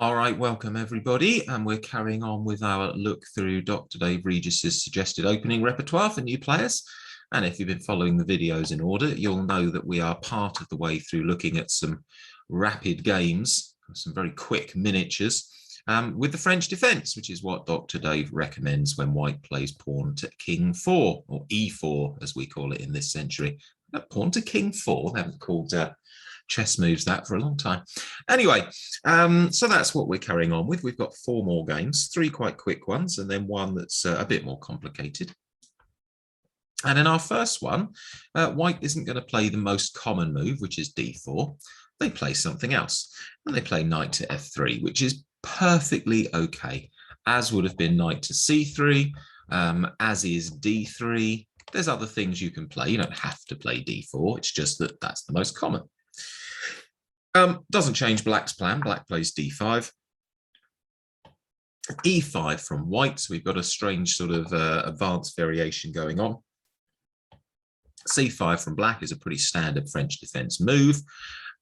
All right, welcome everybody, and we're carrying on with our look through Dr. Dave Regis's suggested opening repertoire for new players. And if you've been following the videos in order, you'll know that we are part of the way through looking at some rapid games, some very quick miniatures, with the French defence, which is what Dr. Dave recommends when white plays pawn to king 4, or e4, as we call it in this century. Pawn to king 4, they haven't called chess moves that for a long time. Anyway, so that's what we're carrying on with. We've got 4 more games, 3 quite quick ones, and then one that's a bit more complicated. And in our first one, white isn't going to play the most common move, which is d4. They play something else, and they play knight to f3, which is perfectly okay, as would have been knight to c3, as is d3. There's other things you can play. You don't have to play d4. It's just that that's the most common. Doesn't change black's plan. Black plays d5. e5 from white. So we've got a strange sort of advanced variation going on. c5 from black is a pretty standard French defense move.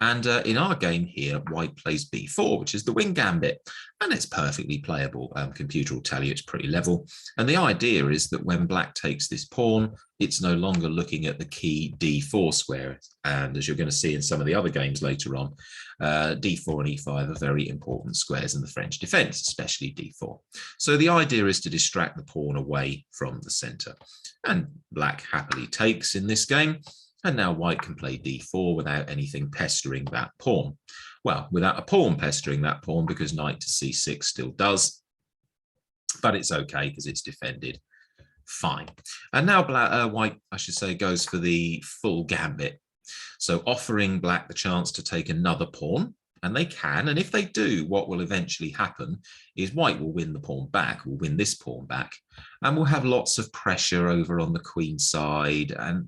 And in our game here, white plays b4, which is the wing gambit. And it's perfectly playable. Computer will tell you it's pretty level. And the idea is that when black takes this pawn, it's no longer looking at the key d4 square. And as you're going to see in some of the other games later on, d4 and e5 are very important squares in the French defense, especially d4. So the idea is to distract the pawn away from the center. And black happily takes in this game. And now white can play d4 without anything pestering that pawn. Well, without a pawn pestering that pawn, because knight to c6 still does. But it's okay because it's defended fine. And now white, I should say, goes for the full gambit. So offering black the chance to take another pawn. And they can. And if they do, what will eventually happen is white will win the pawn back, will win this pawn back, and we'll have lots of pressure over on the queen side and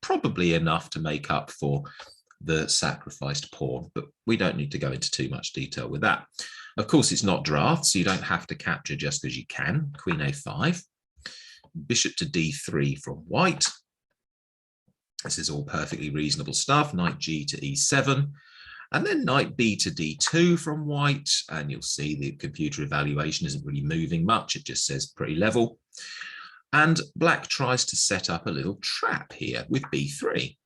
probably enough to make up for the sacrificed pawn. But we don't need to go into too much detail with that. Of course, it's not draft, so you don't have to capture just as you can. Queen a5, bishop to d3 from white. This is all perfectly reasonable stuff. Knight g to e7. And then knight b to d2 from white, and you'll see the computer evaluation isn't really moving much. It just says pretty level. And black tries to set up a little trap here with b3.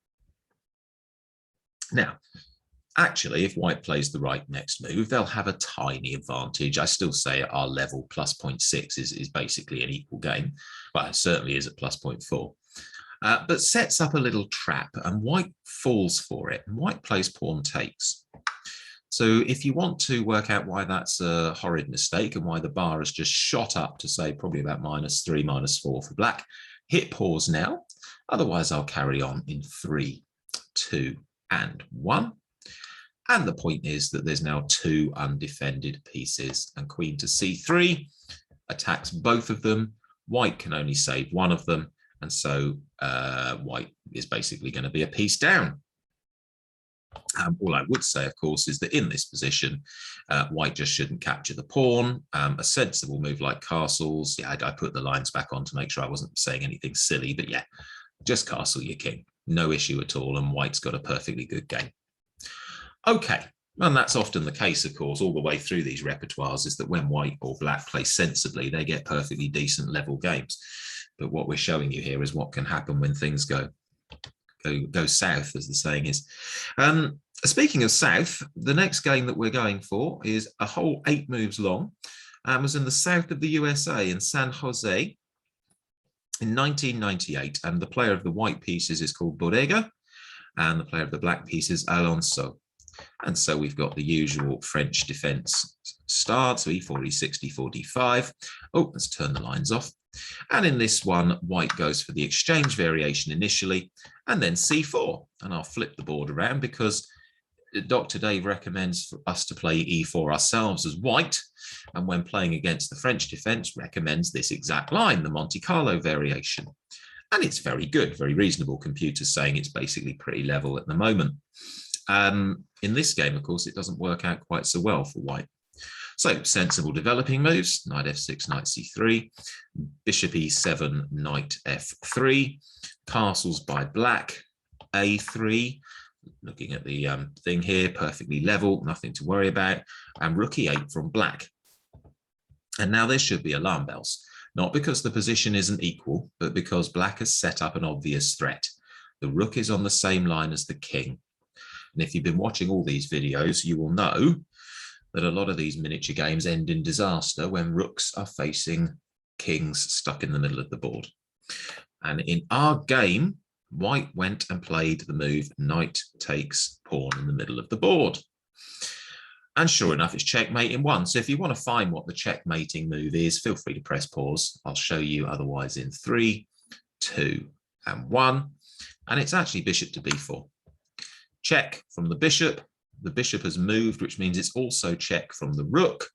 Now, actually, if white plays the right next move, they'll have a tiny advantage. I still say at our level, plus 0.6 is basically an equal game. Well, it certainly is at plus 0.4. But sets up a little trap, and white falls for it, and white plays pawn takes. So if you want to work out why that's a horrid mistake and why the bar has just shot up to say probably about -3, -4 for black, hit pause now. Otherwise, I'll carry on in 3, 2, and 1. And the point is that there's now 2 undefended pieces, and queen to c3 attacks both of them. White can only save one of them. And so white is basically going to be a piece down. All I would say, of course, is that in this position, white just shouldn't capture the pawn. A sensible move like castles. Yeah, I put the lines back on to make sure I wasn't saying anything silly. But yeah, just castle your king. No issue at all. And white's got a perfectly good game. Okay. And that's often the case, of course, all the way through these repertoires, is that when white or black play sensibly, they get perfectly decent level games. But what we're showing you here is what can happen when things go south, as the saying is. Speaking of south, the next game that we're going for is a whole 8 moves long, and was in the south of the USA in San Jose in 1998. And the player of the white pieces is called Bodega, and the player of the black pieces Alonso. And so we've got the usual French defense start, so e4, e6, d4, d5. Oh, let's turn the lines off. And in this one, white goes for the exchange variation initially, and then c4. And I'll flip the board around because Dr. Dave recommends for us to play e4 ourselves as white, and when playing against the French defense, recommends this exact line, the Monte Carlo variation. And it's very good, very reasonable. Computers saying it's basically pretty level at the moment. In this game, of course, it doesn't work out quite so well for white. So sensible developing moves, knight f6, knight c3, bishop e7, knight f3, castles by black, a3, Looking at the thing here, perfectly level, nothing to worry about. And rook e8 from black. And now there should be alarm bells, not because the position isn't equal, but because black has set up an obvious threat. The rook is on the same line as the king. And if you've been watching all these videos, you will know that a lot of these miniature games end in disaster when rooks are facing kings stuck in the middle of the board. And in our game, white went and played the move knight takes pawn in the middle of the board. And sure enough, it's checkmate in one. So if you want to find what the checkmating move is, feel free to press pause. I'll show you otherwise in 3, 2, and 1. And it's actually bishop to b4. Check from the bishop. The bishop has moved, which means it's also check from the rook.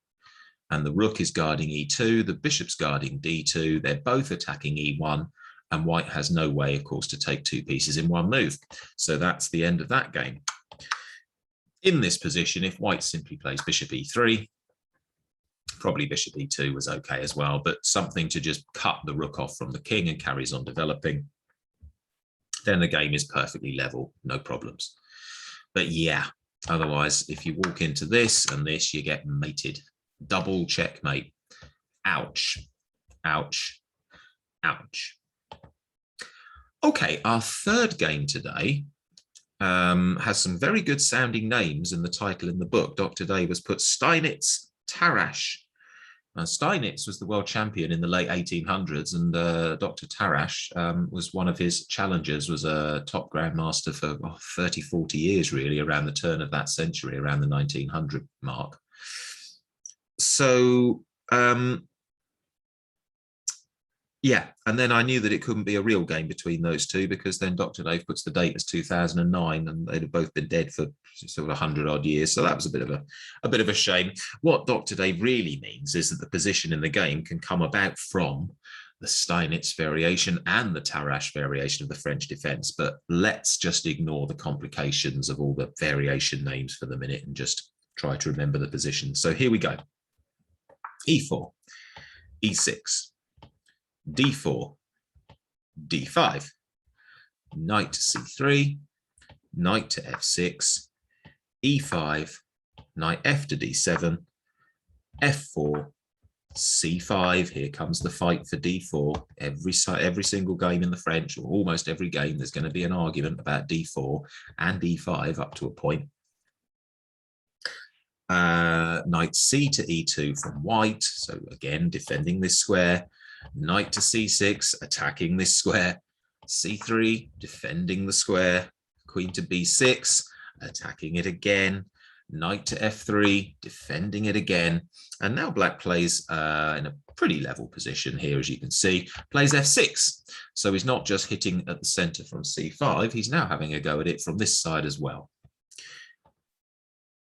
And the rook is guarding e2. The bishop's guarding d2. They're both attacking e1. And white has no way, of course, to take 2 pieces in one move. So that's the end of that game. In this position, if white simply plays bishop e3, probably bishop e2 was okay as well, but something to just cut the rook off from the king and carries on developing, then the game is perfectly level, no problems. But yeah, otherwise, if you walk into this and this, you get mated. Double checkmate. Ouch, ouch, ouch. Okay, our third game today has some very good sounding names in the title in the book. Dr. Davis put Steinitz Tarrasch. Steinitz was the world champion in the late 1800s, and Dr. Tarrasch was one of his challengers, was a top grandmaster for 30, 40 years, really, around the turn of that century, around the 1900 mark. So, yeah, and then I knew that it couldn't be a real game between those two, because then Dr. Dave puts the date as 2009, and they'd have both been dead for sort of 100 odd years. So that was a bit of a shame. What Dr. Dave really means is that the position in the game can come about from the Steinitz variation and the Tarrasch variation of the French defense. But let's just ignore the complications of all the variation names for the minute and just try to remember the position. So here we go. E4, E6. D4, D5, knight to C3, knight to F6, E5, knight F to D7, F4, C5. Here comes the fight for D4. Every single game in the French, or almost every game, there's going to be an argument about D4 and E5 up to a point. Knight C to E2 from white. So again, defending this square. Knight to c6, attacking this square. c3, defending the square. Queen to b6, attacking it again. Knight to f3, defending it again. And now black plays in a pretty level position here, as you can see. Plays f6. So he's not just hitting at the center from c5, he's now having a go at it from this side as well.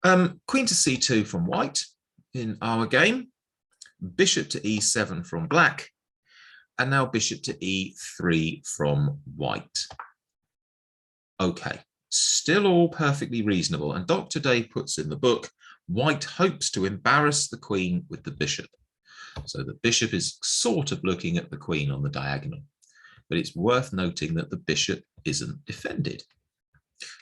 Queen to c2 from white in our game. Bishop to e7 from black. And now bishop to e3 from white. Okay, still all perfectly reasonable. And Dr. Dave puts in the book, white hopes to embarrass the queen with the bishop. So the bishop is sort of looking at the queen on the diagonal. But it's worth noting that the bishop isn't defended.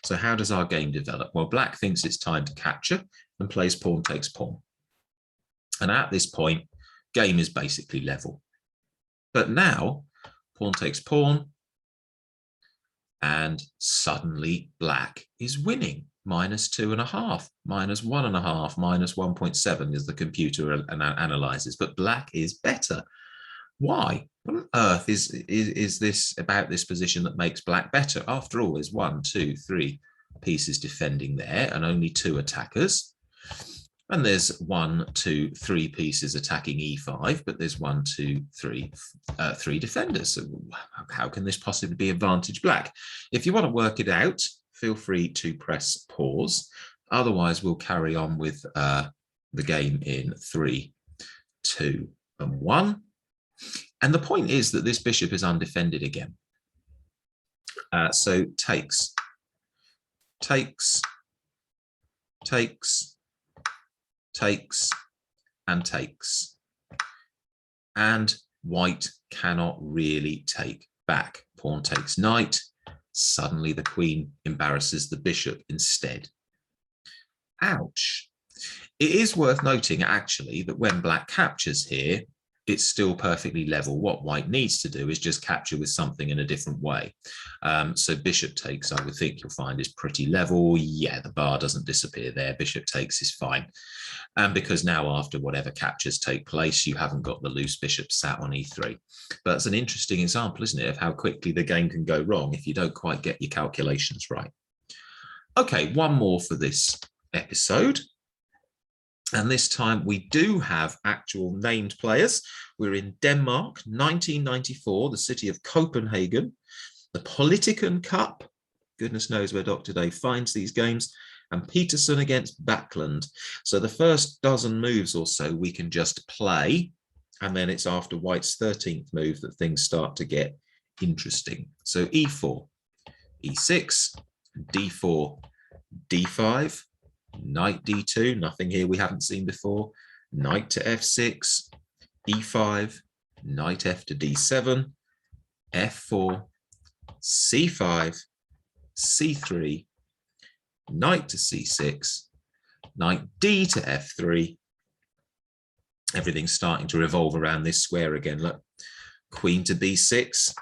So how does our game develop? Well, black thinks it's time to capture and plays pawn takes pawn. And at this point, game is basically level. But now, pawn takes pawn, and suddenly black is winning. -2.5, -1.5, -1.7 as the computer analyzes, but black is better. Why? What on earth is this about this position that makes black better? After all, there's 1, 2, 3 pieces defending there and only 2 attackers. And there's 1, 2, 3 pieces attacking e5, but there's 1, 2, 3, 3 defenders. So how can this possibly be advantage black? If you want to work it out, feel free to press pause. Otherwise, we'll carry on with the game in 3, 2, and 1. And the point is that this bishop is undefended again. So takes, takes, takes, takes, and takes. And white cannot really take back. Pawn takes knight, Suddenly the queen embarrasses the bishop instead. Ouch. It is worth noting, actually, that when black captures here, it's still perfectly level. What white needs to do is just capture with something in a different way. So bishop takes, I would think you'll find, is pretty level. Yeah, the bar doesn't disappear there. Bishop takes is fine. And because now after whatever captures take place, you haven't got the loose bishop sat on e3. But it's an interesting example, isn't it, of how quickly the game can go wrong if you don't quite get your calculations right. Okay, one more for this episode. And this time we do have actual named players. We're in Denmark, 1994, the city of Copenhagen, the Politiken Cup. Goodness knows where Dr. Dave finds these games. And Peterson against Backlund. So the first dozen moves or so we can just play. And then it's after White's 13th move that things start to get interesting. So e4, e6, d4, d5, knight d2, nothing here we haven't seen before, knight to f6, e5, knight f to d7, f4, c5, c3, knight to c6, knight d to f3. Everything's starting to revolve around this square again. Look, queen to b6,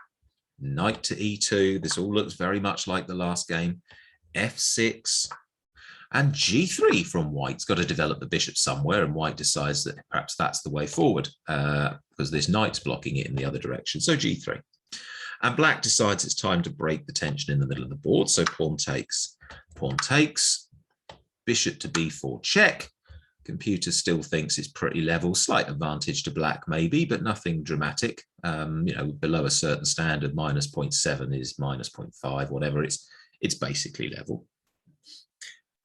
knight to e2. This all looks very much like the last game. f6, and g3 from White's got to develop the bishop somewhere, and White decides that perhaps that's the way forward because this knight's blocking it in the other direction. So g3. And Black decides it's time to break the tension in the middle of the board. So pawn takes, bishop to b4 check. Computer still thinks it's pretty level, slight advantage to Black maybe, but nothing dramatic. You know, below a certain standard, minus 0.7 is minus 0.5, whatever. It's basically level.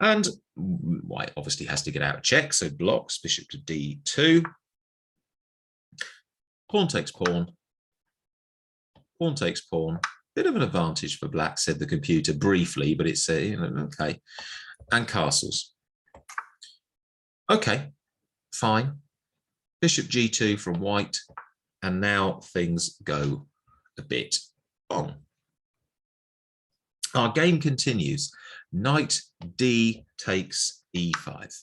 And White obviously has to get out of check, so blocks, bishop to d2. Pawn takes pawn. Pawn takes pawn. Bit of an advantage for Black, said the computer briefly, but it's okay. And castles. Okay, fine. Bishop g2 from White, and now things go a bit on. Our game continues. Knight d takes e5.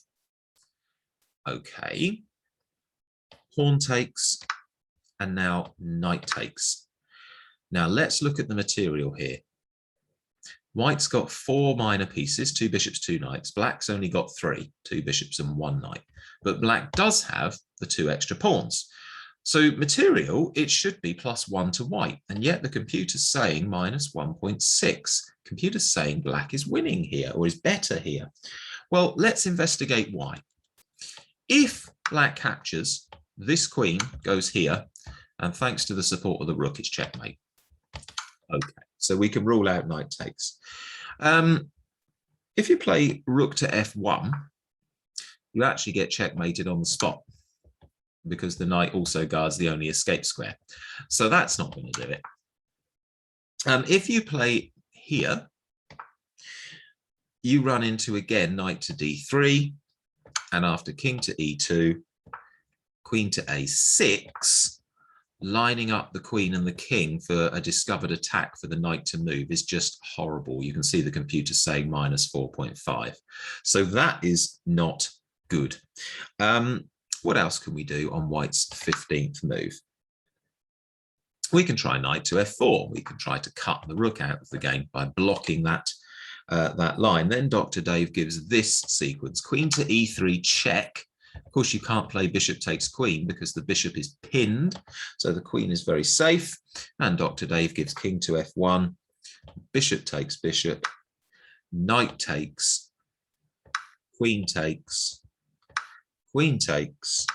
Okay. Pawn takes, and now knight takes. Now let's look at the material here. White's got 4 minor pieces, 2 bishops, 2 knights. Black's only got 3, 2 bishops and 1 knight. But Black does have the 2 extra pawns. So material, it should be +1 to White, and yet the computer's saying minus 1.6. Computer's saying Black is winning here, or is better here. Well, let's investigate why. If Black captures, this queen goes here, and thanks to the support of the rook, it's checkmate. Okay, so we can rule out knight takes. If you play rook to f1, you actually get checkmated on the spot, because the knight also guards the only escape square. So that's not going to do it. If you play here, you run into, again, knight to d3, and after king to e2, queen to a6, lining up the queen and the king for a discovered attack for the knight to move is just horrible. You can see the computer saying minus 4.5. So that is not good. What else can we do on White's 15th move? We can try knight to f4. We can try to cut the rook out of the game by blocking that line. Then Dr. Dave gives this sequence: queen to e3 check. Of course, you can't play bishop takes queen because the bishop is pinned, so the queen is very safe. And Dr. Dave gives king to f1, bishop takes bishop, knight takes, queen takes, queen takes,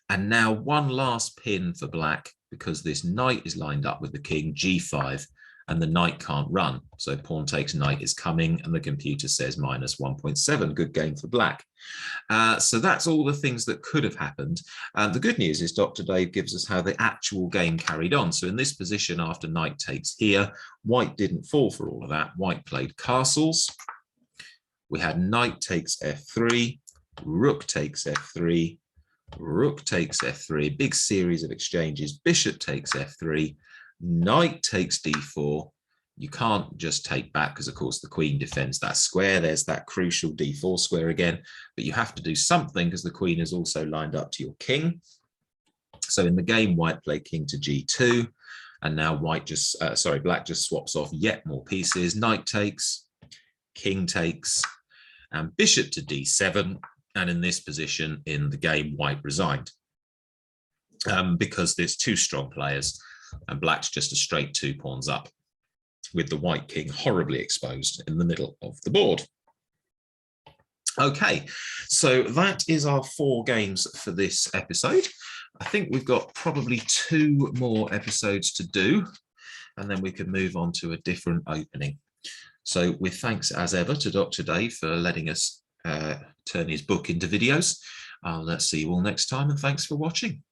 and now one last pin for Black, because this knight is lined up with the king, g5, and the knight can't run. So pawn takes knight is coming, and the computer says minus 1.7. Good game for Black. So that's all the things that could have happened. The good news is Dr. Dave gives us how the actual game carried on. So in this position, after knight takes here, White didn't fall for all of that. White played castles. We had knight takes f3, rook takes f3, rook takes f3, big series of exchanges, bishop takes f3, knight takes d4, You can't just take back because, of course, the queen defends that square. There's that crucial d4 square again, but you have to do something because the queen is also lined up to your king. So in the game, white played king to g2, and now black just swaps off yet more pieces. Knight takes, king takes, and bishop to d7. And in this position in the game, white resigned because there's two strong players, and black's just a straight 2 pawns up, with the white king horribly exposed in the middle of the board. Okay, so that is our 4 games for this episode. I think we've got probably 2 more episodes to do, and then we can move on to a different opening. So with thanks as ever to Dr. Dave for letting us turn his book into videos. I'll see you all next time, and thanks for watching.